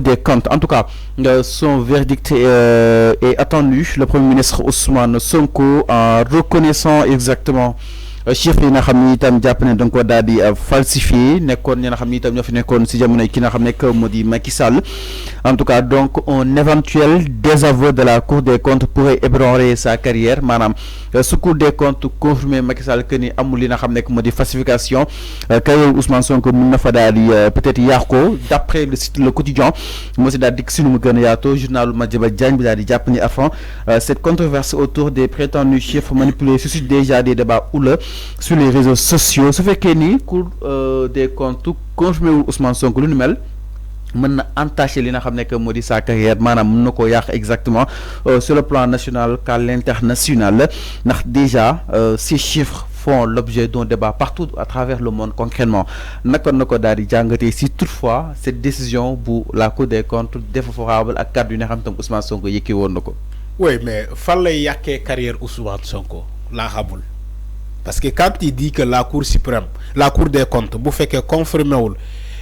des comptes. En tout cas, son verdict est attendu. Le Premier ministre Ousmane Sonko, en reconnaissant exactement chiffre yi nga xam ni itam jàpp ne da nga ko daal di falsifié nekkoon ñi nga xam ni itam ñoo fi nekkoon si jamono ki nga xam ne moo di Macky Sall. En tout cas, donc un éventuel désaveu de la Cour des comptes pourrait ébranler sa carrière maanaam su Cour des comptes confirmé Macky Sall que ni amul li nga xam ne moo di falsification carrière Ousmane Sonko mun na fa daal di peut-être yàq ko d'après le site Le Quotidien moo si daal di si nu mu gën a yaatoo journal Madiambal Diagne bi daal di jàpp ni avant cette controverse autour des prétendus chiffres manipulés suscite déjà des débats houleux sur les réseaux sociaux. Ce fait que ni Cour des comptes confirmé wul Ousmane Sonko lu nu mel mën na entacher li nga xam ne que moo di sa carrière maanaam mën na koo yàq exactement sur le plan national qu'à l'international ndax déjà ces chiffres font l'objet d'un débat partout à travers le monde concrètement naka na ko daal di jàngatee si toutefois cette décision bu la Cour des comptes défavorable ak kàddu yi nga xam tam Ousmane Sonko yëkkee woon na ko. Oui, mais fan lay yàqee carrière Ousmane Sonko laa xamul parce que quand il dit que la Cour suprême la Cour des comptes bu fekkee confirmé wul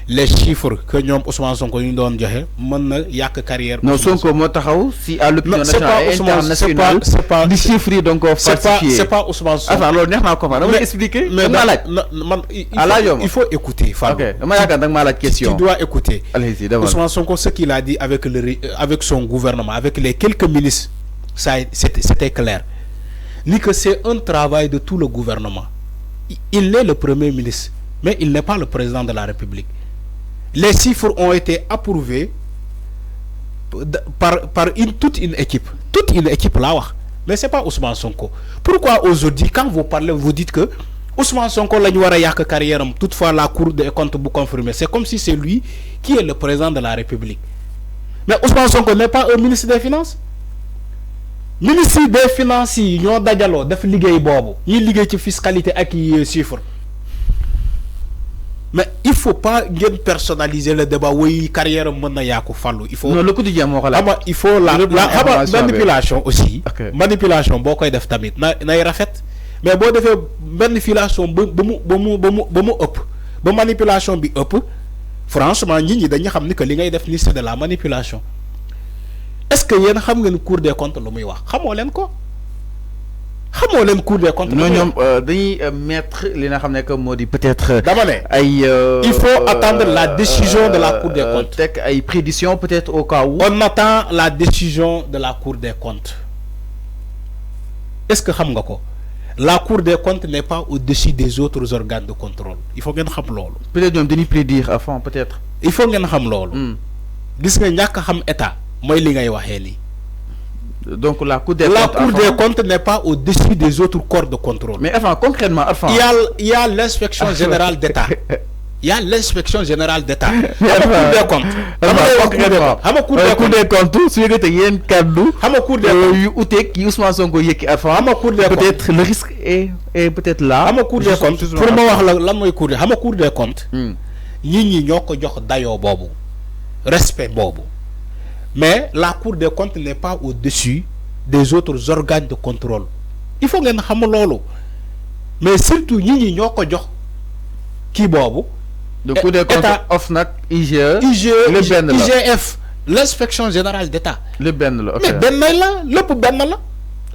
les chiffres que ñoom Ousmane Sonko ñu doon joxe mën na yàq carrière. non Sonko moo taxaw si à l'opinion nationale et internationale c'est pas di chiffres yi donc falsifié c'est pas Ousmane Sonko. attends loolu neex naa ko dama expliquer. mais maa laaj man il faut écouter. Fallou. ok dama yaakaar da nga maa laaj question. Tu dois écouter. Allez-y, d'abord. Ousmane Sonko ce qu'il a dit avec son gouvernement avec les quelques ministres ça c'était clair ni que c'est un travail de tout le gouvernement. Il est le premier ministre mais il n'est pas le président de la République. Les chiffres ont été approuvés par toute une équipe là wax mais c'est pas Ousmane Sonko. Pourquoi aujourd'hui quand vous parlez vous dites que Ousmane Sonko la ñu war a yàq carrière am toutefois la Cour des comptes bu confirmer c'est comme si c'est lui qui est le président de la République. Mais Ousmane Sonko n'est pas un ministre des Finances. Ministre des Finances yi ñoo dajaloo def liggéey boobu ñuy liggéey ci fiscalité ak yi chiffres. Mais il faut pas personnaliser le débat oui carrière mën na yàqu Fallou il faut. non Le Quotidien moo xalaat il faut la manipulation aussi. Manipulation boo koy def tamit nay rafet mais boo defee manipulation ba mu ëpp ba manipulation bi ëpp franchement nit ñi dañu xam ni que li ngay def ni c'est de la manipulation. Est-ce que yéen xam ngeen Cour des comptes lu muy wax xamoo leen ko. xamoo leen Cour des comptes. non ñoom dañuy mettre li nga xam ne que moo di peut-être. dama ne ay il faut attendre la décision de la Cour des comptes. teg ay prédictions peut-être au cas où. On attend la décision de la Cour des comptes. Est-ce que xam nga ko la Cour des comptes n'est pas au-dessus des autres organes de contrôle il faut ngeen xam loolu. peut-être ñoom dañuy prédire à fond peut-être. il faut ngeen xam loolu. gis nga ñàkk a xam état mooy li ngay waxee nii. Donc la Cour des comptes n'est pas au-dessus des autres corps de contrôle. Mais enfin, concrètement, il y a l'inspection générale d'État. Il y a l'inspection générale d'État. Cour des comptes, si vous avez un cadeau, peut-être le risque est peut-être là. Cour des comptes, pour moi, Cour des comptes, ñi ñoko jox dayo bobu. Respect bobu. Mais la Cour des comptes n'est pas au-dessus des autres organes de contrôle. Il faut ngeen xam lolu. Mais surtout ñi ñoko jox ki bobu. Le Cour des comptes OFNAC, IGF, l'inspection générale d'État. Le ben là. Mais ben là, le ben là.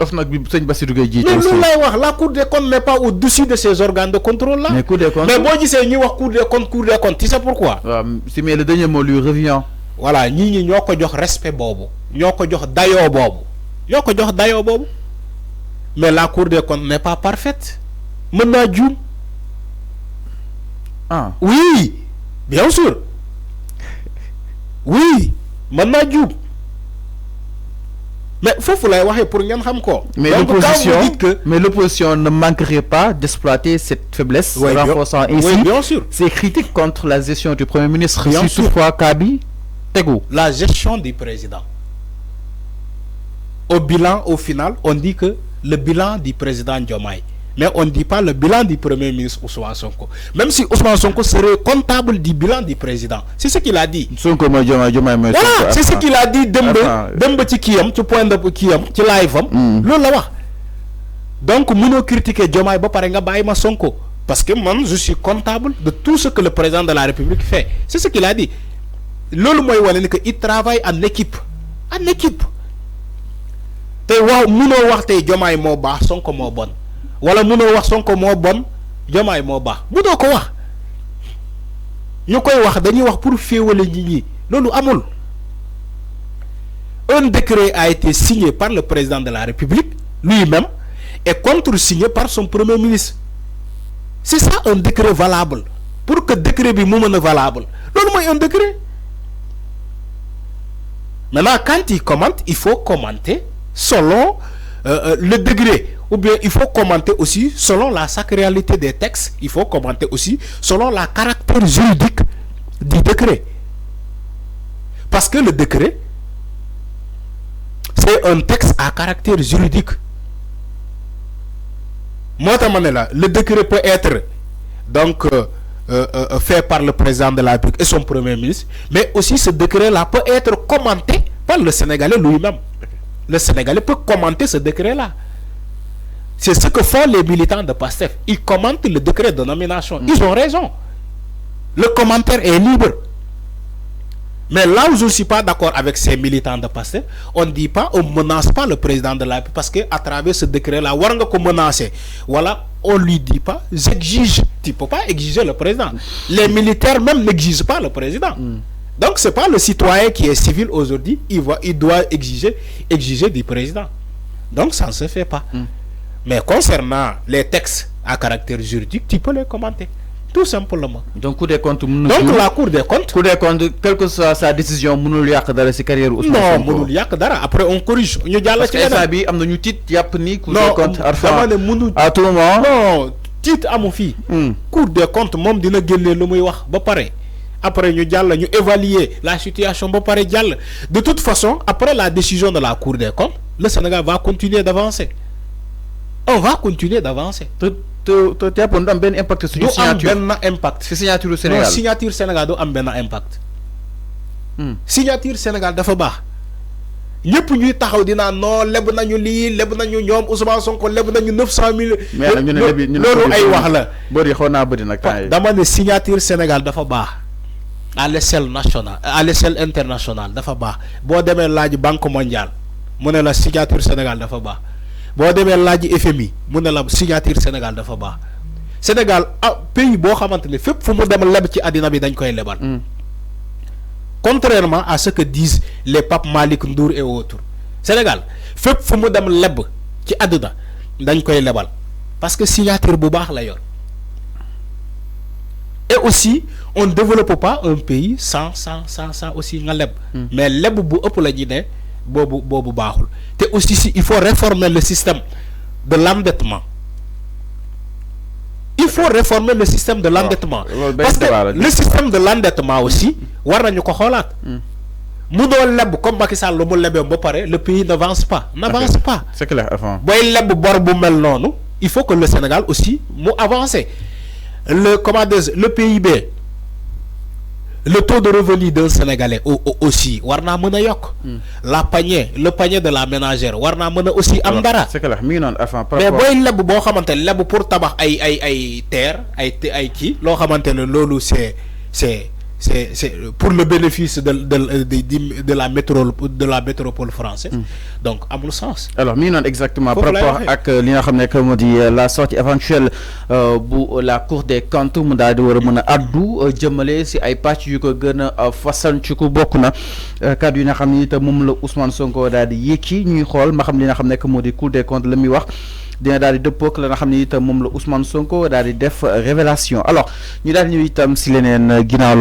OFNAC bi seigne Bassirou Gueye jité. Mais la Cour des comptes n'est pas au-dessus de ces organes de contrôle là. Mais Cour des comptes. Mais moi je sais ñi wax Cour des comptes, tu sais pourquoi? Si mais le dernier mot lui revient. Voilà, ñi ñoko jox respect bobu. Ñoko jox dayo bobu. Ñoko jox dayo bobu. Mais la Cour des comptes n'est pas parfaite. Mën na juum. Ah. Oui, bien sûr. Oui, maintenant juum. Mais faut lay waxé pour ngeen xam ko. Mais l'opposition ne manquerait pas d'exploiter cette faiblesse, renforçant ainsi ses critiques contre la gestion du Premier ministre. Bien sûr. Toutefois, Kabi, Tegou. La gestion du président. Au final, on dit que le bilan du président Diomaye. Mais on ne dit pas le bilan du Premier ministre Ousmane Sonko. Même si Ousmane Sonko serait comptable du bilan du président. C'est ce qu'il a dit. Voilà, c'est ce qu'il a dit. Dembe ci kiyam, ci point de kiyam, ci live am. Lolu la wax. Donc mëno critiquer Diomaye ba paré nga bayima Sonko parce que moi je suis comptable de tout ce que le président de la République fait. C'est ce qu'il a dit. loolu mooy wane ni que il travaille en équipe te waaw munoo wax tey Diomaye moo baax Sonko moo bon wala munoo wax Sonko moo bon Diomaye moo baax munoo ko wax ñu koy wax dañuy wax pour féewale nit ñi loolu amul. Un décret a été signé par le président de la République lui-même et contresigné par son premier ministre. C'est ça un décret valable. Pour que le décret soit valable, c'est un décret. Maintenant, quand il commente, il faut commenter selon le degré. Ou bien il faut commenter aussi selon la sacralité des textes. Il faut commenter aussi selon la caractère juridique du décret. Parce que le décret, c'est un texte à caractère juridique. Le décret peut être donc fait par le président de la République et son premier ministre, mais aussi ce décret-là peut être commenté par le Sénégalais lui-même. Le Sénégalais peut commenter ce décret-là. C'est ce que font les militants de PASTEF. Ils commentent le décret de nomination. Ils ont raison. Le commentaire est libre. Mais là où je ne suis pas d'accord avec ces militants de PASTEF, on ne dit pas, on ne menace pas le président de la République parce qu'à travers ce décret-là, on menacer. Voilà, on ne lui dit pas, j'exige. Tu ne peux pas exiger le président. Les militaires même n'exigent pas le président. Donc ce n'est pas le citoyen qui est civil aujourd'hui, il doit exiger du président. Donc ça ne se fait pas. Mais concernant les textes à caractère juridique, tu peux les commenter. Tout simplement. Donc, Cour des comptes, la Cour des comptes, quelle que soit sa décision, non, après on corrige. Parce que ça bi am nañu titre yapp ni Cour des comptes à tout moment. Non, titre amu fi. Cour des comptes mom dina génné lu muy wax ba paré. Après ñu évaluer la situation ba paré jall. De toute façon, après la décision de la Cour des comptes, le Sénégal va continuer d'avancer. On va continuer d'avancer. Tu as un impact sur la signature. Impact. C'est signature au Sénégal. Non, signature Sénégal a un impact. Signature Sénégal dafa baax. ñepp ñuy taxaw dina non leb nañu li leb nañu ñom Ousmane Sonko leb nañu 900 000. Mais ñu ne lolu ay wax la. Bari xona bari nak tay. Dama ne signature Sénégal dafa baax. À l'échelle nationale, à l'échelle internationale dafa baax. Bo démé laaj Banque mondiale, mu ne la signature Sénégal dafa baax. Bo démé laaj FMI, mu ne la signature Sénégal dafa baax. Sénégal pays bo xamanteni fépp fu mu dem leb ci adina bi dañ koy lebal. Contrairement à ce que disent les Pape Malick Ndour et autres. Sénégal fépp fu mu dem leb ci adina dañ koy lebal parce que signature bu baax la yor. Et aussi on ne développe pas un pays sans aussi nga leb. Mais leb bu ëpp la ñi né bobu baaxul. Té aussi il faut réformer le système de l'endettement. Il faut réformer le système de l'endettement. Parce que le système de l'endettement aussi, comme Macky Sall le pays n'avance pas. N'avance pas. C'est clair. Il faut que le Sénégal aussi avance. Le PIB, le taux de revenu d'un Sénégalais aussi, le panier de la ménagère, aussi amdara. C'est clair. Mais pour tabac ay terre, c'est pour le bénéfice de la métropole française. Donc à mon sens. Alors exactement par rapport à la sortie éventuelle pour la Cour des comptes mu daal di war a mën a addu jëmale si ay pàcc yu ko gën a fasal ci ko bokk na kàddu yi nga xam ne itam moom la Ousmane Sonko daal di yékki ñuy xool ma xam li nga xam ne moo di Cour des comptes la muy wax dina daal di dëppook la nga xam ne itam moom la Ousmane Sonko daal di def révélation alors ñu daal di ñëw itam si leneen ginnaaw